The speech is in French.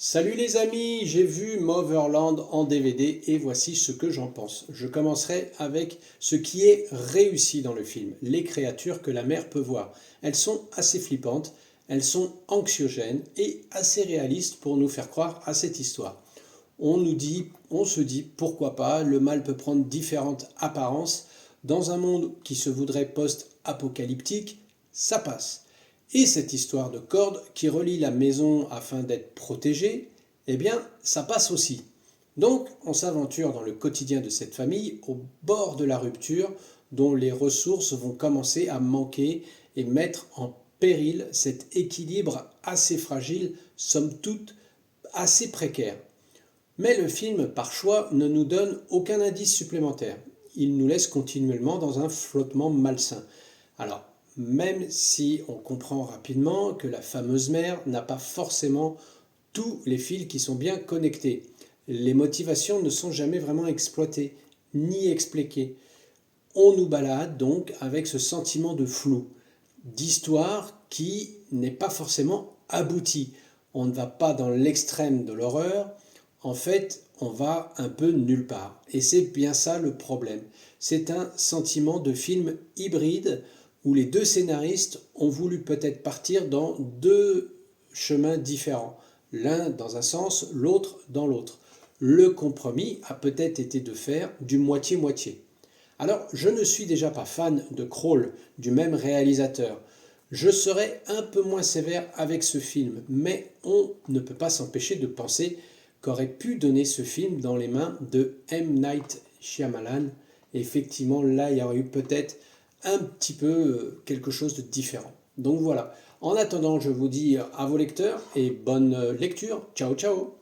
Salut les amis, j'ai vu Motherland en DVD et voici ce que j'en pense. Je commencerai avec ce qui est réussi dans le film, les créatures que la mère peut voir. Elles sont assez flippantes, elles sont anxiogènes et assez réalistes pour nous faire croire à cette histoire. On se dit pourquoi pas, le mal peut prendre différentes apparences. Dans un monde qui se voudrait post-apocalyptique, ça passe. Et cette histoire de corde qui relie la maison afin d'être protégée, eh bien, ça passe aussi. Donc, on s'aventure dans le quotidien de cette famille au bord de la rupture dont les ressources vont commencer à manquer et mettre en péril cet équilibre assez fragile, somme toute assez précaire. Mais le film, par choix, ne nous donne aucun indice supplémentaire. Il nous laisse continuellement dans un flottement malsain. Alors, même si on comprend rapidement que la fameuse mère n'a pas forcément tous les fils qui sont bien connectés. Les motivations ne sont jamais vraiment exploitées, ni expliquées. On nous balade donc avec ce sentiment de flou, d'histoire qui n'est pas forcément aboutie. On ne va pas dans l'extrême de l'horreur, en fait, on va un peu nulle part. Et c'est bien ça le problème. C'est un sentiment de film hybride où les deux scénaristes ont voulu peut-être partir dans deux chemins différents. L'un dans un sens, l'autre dans l'autre. Le compromis a peut-être été de faire du moitié-moitié. Alors, je ne suis déjà pas fan de Crawl, du même réalisateur. Je serai un peu moins sévère avec ce film, mais on ne peut pas s'empêcher de penser qu'aurait pu donner ce film dans les mains de M. Night Shyamalan. Et effectivement, là, il y aurait eu peut-être un petit peu quelque chose de différent. Donc voilà. En attendant, je vous dis à vos lecteurs et bonne lecture. Ciao, ciao!